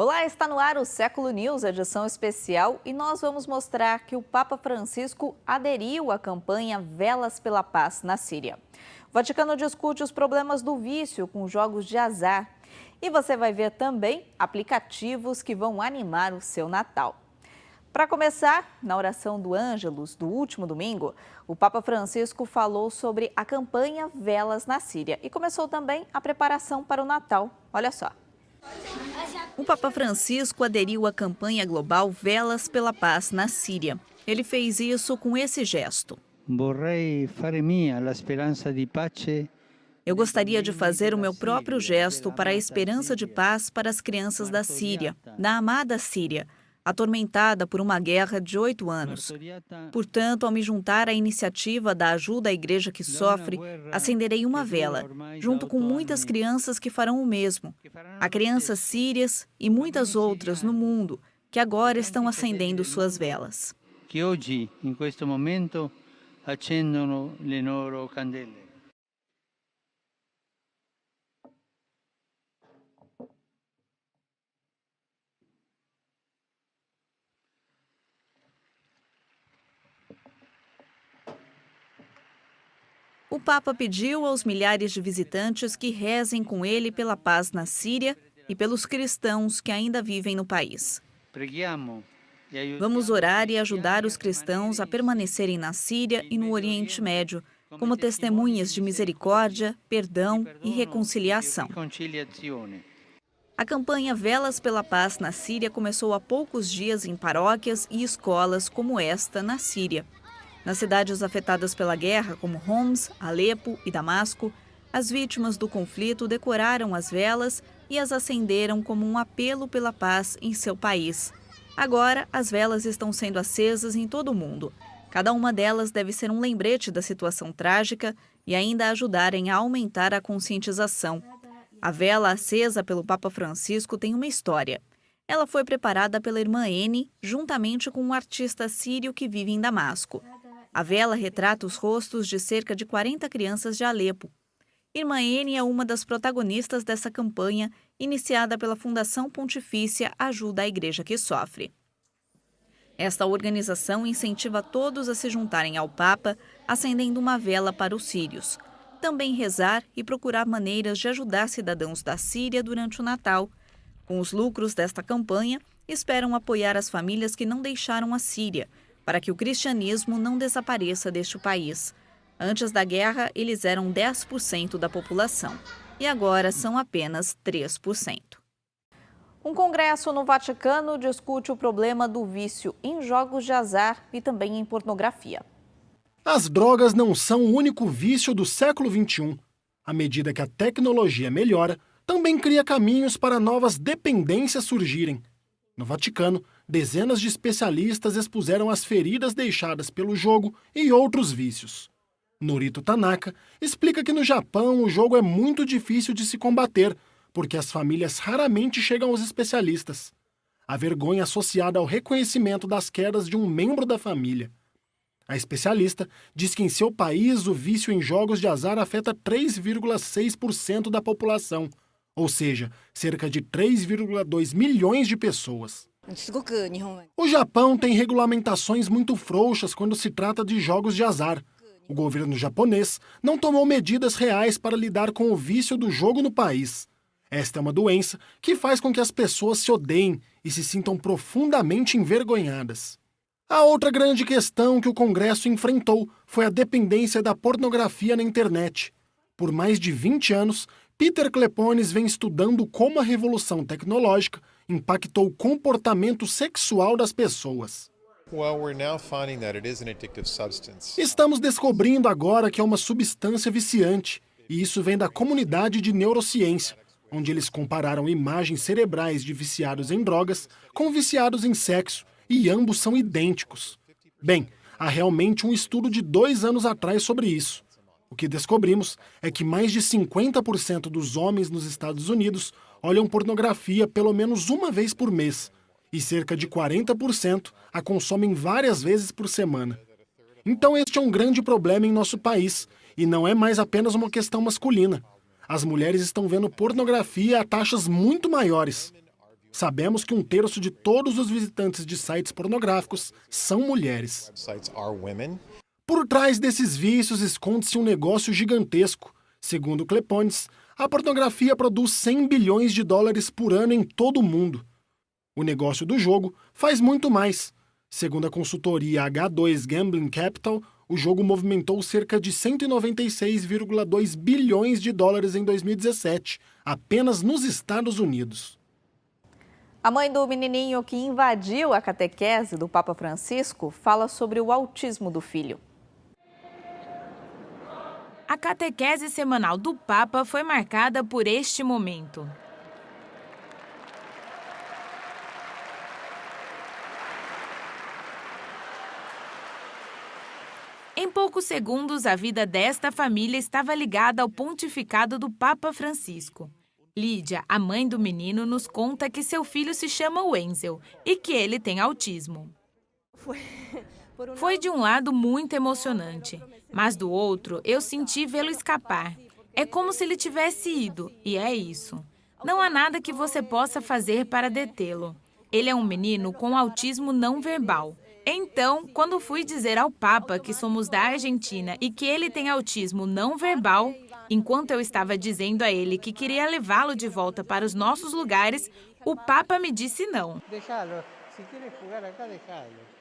Olá, está no ar o Século News, edição especial, e nós vamos mostrar que o Papa Francisco aderiu à campanha Velas pela Paz na Síria. O Vaticano discute os problemas do vício com jogos de azar. E você vai ver também aplicativos que vão animar o seu Natal. Para começar, na oração do Ângelus do último domingo, o Papa Francisco falou sobre a campanha Velas na Síria e começou também a preparação para o Natal. Olha só. O Papa Francisco aderiu à campanha global Velas pela Paz na Síria. Ele fez isso com esse gesto. Eu gostaria de fazer o meu próprio gesto para a esperança de paz para as crianças da Síria, da amada Síria, atormentada por uma guerra de 8 anos. Portanto, ao me juntar à iniciativa da ajuda à igreja que sofre, acenderei uma vela, junto com muitas crianças que farão o mesmo. Há crianças sírias e muitas outras no mundo que agora estão acendendo suas velas. Que hoje, em questo momento, accendono le loro candele. O Papa pediu aos milhares de visitantes que rezem com ele pela paz na Síria e pelos cristãos que ainda vivem no país. Vamos orar e ajudar os cristãos a permanecerem na Síria e no Oriente Médio, como testemunhas de misericórdia, perdão e reconciliação. A campanha Velas pela Paz na Síria começou há poucos dias em paróquias e escolas como esta na Síria. Nas cidades afetadas pela guerra, como Homs, Alepo e Damasco, as vítimas do conflito decoraram as velas e as acenderam como um apelo pela paz em seu país. Agora, as velas estão sendo acesas em todo o mundo. Cada uma delas deve ser um lembrete da situação trágica e ainda ajudarem a aumentar a conscientização. A vela acesa pelo Papa Francisco tem uma história. Ela foi preparada pela irmã Eni, juntamente com um artista sírio que vive em Damasco. A vela retrata os rostos de cerca de 40 crianças de Alepo. Irmã Eni é uma das protagonistas dessa campanha, iniciada pela Fundação Pontifícia Ajuda à Igreja que Sofre. Esta organização incentiva todos a se juntarem ao Papa, acendendo uma vela para os sírios. Também rezar e procurar maneiras de ajudar cidadãos da Síria durante o Natal. Com os lucros desta campanha, esperam apoiar as famílias que não deixaram a Síria, para que o cristianismo não desapareça deste país. Antes da guerra, eles eram 10% da população e agora são apenas 3%. Um congresso no Vaticano discute o problema do vício em jogos de azar e também em pornografia. As drogas não são o único vício do século XXI. À medida que a tecnologia melhora, também cria caminhos para novas dependências surgirem. No Vaticano, dezenas de especialistas expuseram as feridas deixadas pelo jogo e outros vícios. Norito Tanaka explica que no Japão o jogo é muito difícil de se combater, porque as famílias raramente chegam aos especialistas. A vergonha associada ao reconhecimento das quedas de um membro da família. A especialista diz que em seu país o vício em jogos de azar afeta 3,6% da população, ou seja, cerca de 3,2 milhões de pessoas. O Japão tem regulamentações muito frouxas quando se trata de jogos de azar. O governo japonês não tomou medidas reais para lidar com o vício do jogo no país. Esta é uma doença que faz com que as pessoas se odeiem e se sintam profundamente envergonhadas. A outra grande questão que o Congresso enfrentou foi a dependência da pornografia na internet. Por mais de 20 anos, Peter Kleponis vem estudando como a revolução tecnológica impactou o comportamento sexual das pessoas. Estamos descobrindo agora que é uma substância viciante, e isso vem da comunidade de neurociência, onde eles compararam imagens cerebrais de viciados em drogas com viciados em sexo, e ambos são idênticos. Bem, há realmente um estudo de 2 anos atrás sobre isso. O que descobrimos é que mais de 50% dos homens nos Estados Unidos olham pornografia pelo menos uma vez por mês, e cerca de 40% a consomem várias vezes por semana. Então este é um grande problema em nosso país, e não é mais apenas uma questão masculina. As mulheres estão vendo pornografia a taxas muito maiores. Sabemos que 1/3 de todos os visitantes de sites pornográficos são mulheres. Por trás desses vícios esconde-se um negócio gigantesco. Segundo Kleponis, a pornografia produz 100 bilhões de dólares por ano em todo o mundo. O negócio do jogo faz muito mais. Segundo a consultoria H2 Gambling Capital, o jogo movimentou cerca de 196,2 bilhões de dólares em 2017, apenas nos Estados Unidos. A mãe do menininho que invadiu a catequese do Papa Francisco fala sobre o autismo do filho. A catequese semanal do Papa foi marcada por este momento. Em poucos segundos, a vida desta família estava ligada ao pontificado do Papa Francisco. Lídia, a mãe do menino, nos conta que seu filho se chama Wenzel e que ele tem autismo. Foi de um lado muito emocionante, mas do outro eu senti vê-lo escapar. É como se ele tivesse ido, e é isso. Não há nada que você possa fazer para detê-lo. Ele é um menino com autismo não verbal. Então, quando fui dizer ao Papa que somos da Argentina e que ele tem autismo não verbal, enquanto eu estava dizendo a ele que queria levá-lo de volta para os nossos lugares, o Papa me disse não. Deixá-lo. Se quer jogar acá, deixá-lo.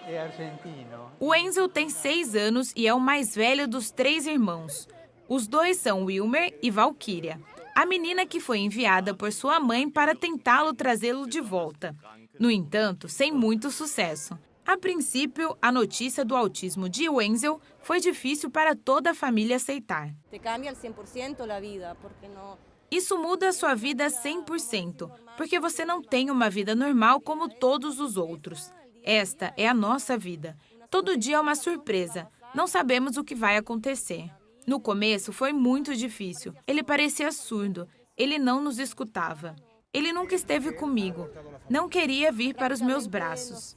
É argentino. O Wenzel tem 6 anos e é o mais velho dos 3 irmãos. Os dois são Wilmer e Valquíria, a menina que foi enviada por sua mãe para tentá-lo trazê-lo de volta. No entanto, sem muito sucesso. A princípio, a notícia do autismo de Wenzel foi difícil para toda a família aceitar. Isso muda a sua vida 100%, porque você não tem uma vida normal como todos os outros. Esta é a nossa vida. Todo dia é uma surpresa. Não sabemos o que vai acontecer. No começo foi muito difícil. Ele parecia surdo. Ele não nos escutava. Ele nunca esteve comigo. Não queria vir para os meus braços.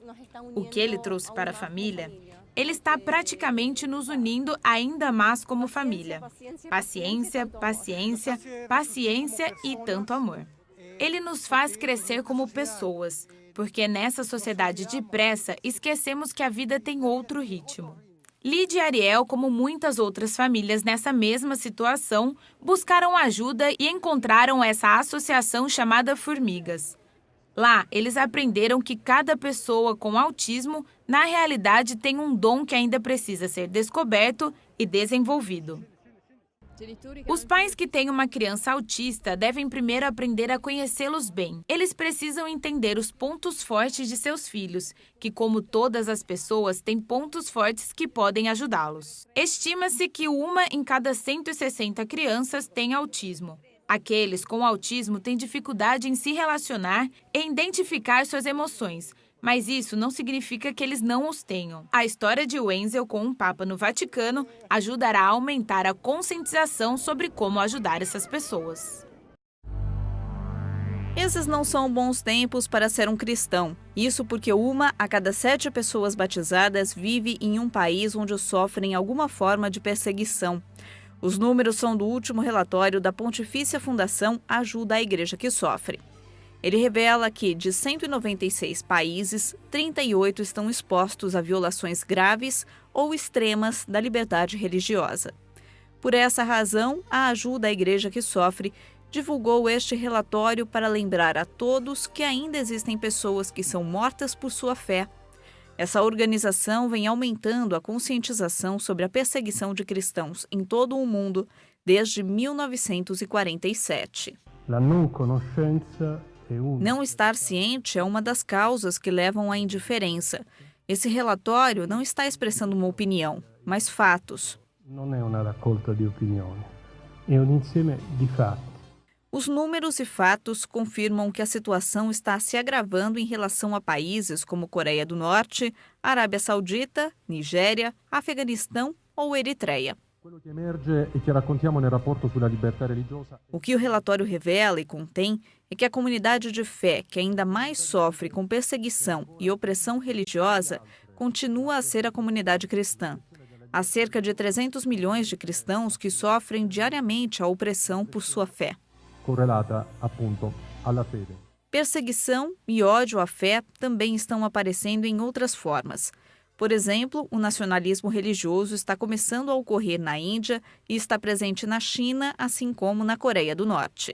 O que ele trouxe para a família? Ele está praticamente nos unindo ainda mais como família. Paciência, paciência, paciência e tanto amor. Ele nos faz crescer como pessoas, porque nessa sociedade depressa esquecemos que a vida tem outro ritmo. Lídia e Ariel, como muitas outras famílias nessa mesma situação, buscaram ajuda e encontraram essa associação chamada Formigas. Lá, eles aprenderam que cada pessoa com autismo, na realidade, tem um dom que ainda precisa ser descoberto e desenvolvido. Os pais que têm uma criança autista devem primeiro aprender a conhecê-los bem. Eles precisam entender os pontos fortes de seus filhos, que, como todas as pessoas, têm pontos fortes que podem ajudá-los. Estima-se que 1 em cada 160 crianças tem autismo. Aqueles com autismo têm dificuldade em se relacionar e identificar suas emoções, mas isso não significa que eles não os tenham. A história de Wenzel com um Papa no Vaticano ajudará a aumentar a conscientização sobre como ajudar essas pessoas. Esses não são bons tempos para ser um cristão. Isso porque 1 a cada 7 pessoas batizadas vive em um país onde sofrem alguma forma de perseguição. Os números são do último relatório da Pontifícia Fundação Ajuda à Igreja que Sofre. Ele revela que, de 196 países, 38 estão expostos a violações graves ou extremas da liberdade religiosa. Por essa razão, a Ajuda à Igreja que Sofre divulgou este relatório para lembrar a todos que ainda existem pessoas que são mortas por sua fé. Essa organização vem aumentando a conscientização sobre a perseguição de cristãos em todo o mundo desde 1947. Não estar ciente é uma das causas que levam à indiferença. Esse relatório não está expressando uma opinião, mas fatos. Não é uma raccolta de opinioni, é insieme de fatos. Os números e fatos confirmam que a situação está se agravando em relação a países como Coreia do Norte, Arábia Saudita, Nigéria, Afeganistão ou Eritreia. O que o relatório revela e contém é que a comunidade de fé que ainda mais sofre com perseguição e opressão religiosa continua a ser a comunidade cristã. Há cerca de 300 milhões de cristãos que sofrem diariamente a opressão por sua fé. correlata appunto alla fede. Perseguição e ódio à fé também estão aparecendo em outras formas. Por exemplo, o nacionalismo religioso está começando a ocorrer na Índia e está presente na China, assim como na Coreia do Norte.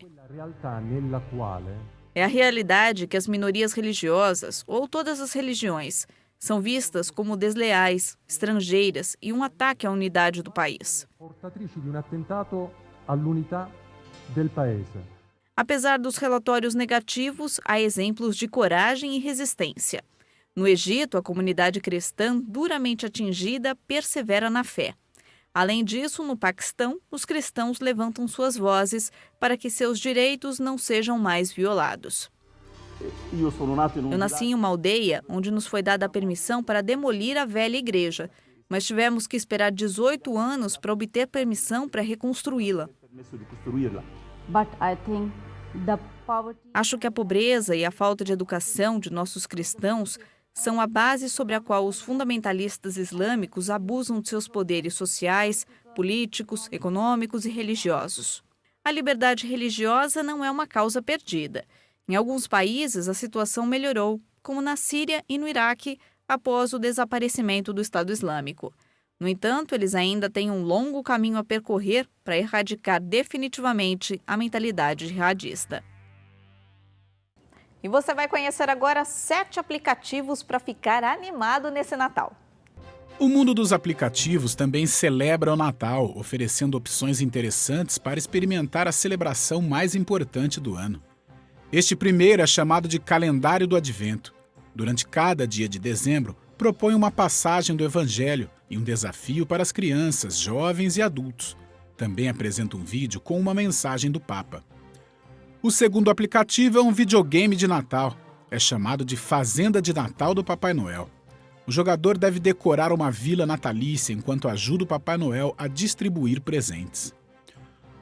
É a realidade que as minorias religiosas, ou todas as religiões, são vistas como desleais, estrangeiras e um ataque à unidade do país. Apesar dos relatórios negativos, há exemplos de coragem e resistência. No Egito, a comunidade cristã, duramente atingida, persevera na fé. Além disso, no Paquistão, os cristãos levantam suas vozes para que seus direitos não sejam mais violados. Eu nasci em uma aldeia onde nos foi dada a permissão para demolir a velha igreja, mas tivemos que esperar 18 anos para obter permissão para reconstruí-la. Acho que a pobreza e a falta de educação de nossos cristãos são a base sobre a qual os fundamentalistas islâmicos abusam de seus poderes sociais, políticos, econômicos e religiosos. A liberdade religiosa não é uma causa perdida. Em alguns países, a situação melhorou, como na Síria e no Iraque, após o desaparecimento do Estado Islâmico. No entanto, eles ainda têm um longo caminho a percorrer para erradicar definitivamente a mentalidade jihadista. E você vai conhecer agora 7 aplicativos para ficar animado nesse Natal. O mundo dos aplicativos também celebra o Natal, oferecendo opções interessantes para experimentar a celebração mais importante do ano. Este primeiro é chamado de Calendário do Advento. Durante cada dia de dezembro, propõe uma passagem do Evangelho e um desafio para as crianças, jovens e adultos. Também apresenta um vídeo com uma mensagem do Papa. O segundo aplicativo é um videogame de Natal. É chamado de Fazenda de Natal do Papai Noel. O jogador deve decorar uma vila natalícia enquanto ajuda o Papai Noel a distribuir presentes.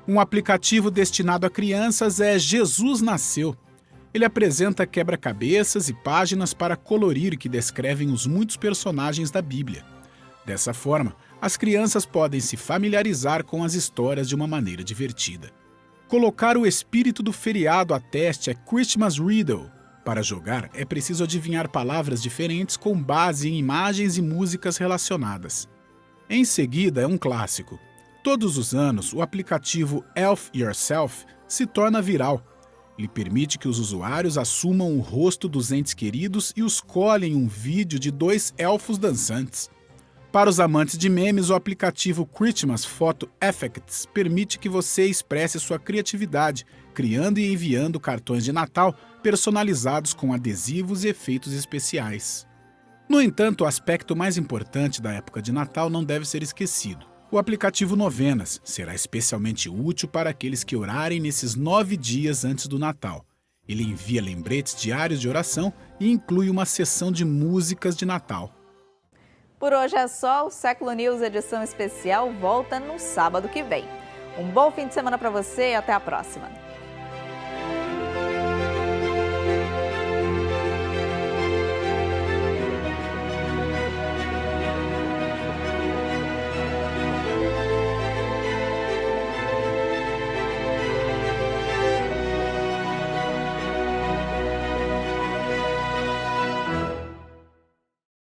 Um aplicativo destinado a crianças é Jesus Nasceu. Ele apresenta quebra-cabeças e páginas para colorir que descrevem os muitos personagens da Bíblia. Dessa forma, as crianças podem se familiarizar com as histórias de uma maneira divertida. Colocar o espírito do feriado a teste é Christmas Riddle. Para jogar, é preciso adivinhar palavras diferentes com base em imagens e músicas relacionadas. Em seguida, é um clássico. Todos os anos, o aplicativo Elf Yourself se torna viral. Ele permite que os usuários assumam o rosto dos entes queridos e os colhem um vídeo de 2 elfos dançantes. Para os amantes de memes, o aplicativo Christmas Photo Effects permite que você expresse sua criatividade, criando e enviando cartões de Natal personalizados com adesivos e efeitos especiais. No entanto, o aspecto mais importante da época de Natal não deve ser esquecido. O aplicativo Novenas será especialmente útil para aqueles que orarem nesses 9 dias antes do Natal. Ele envia lembretes diários de oração e inclui uma seção de músicas de Natal. Por hoje é só, o Século News edição especial volta no sábado que vem. Um bom fim de semana para você e até a próxima.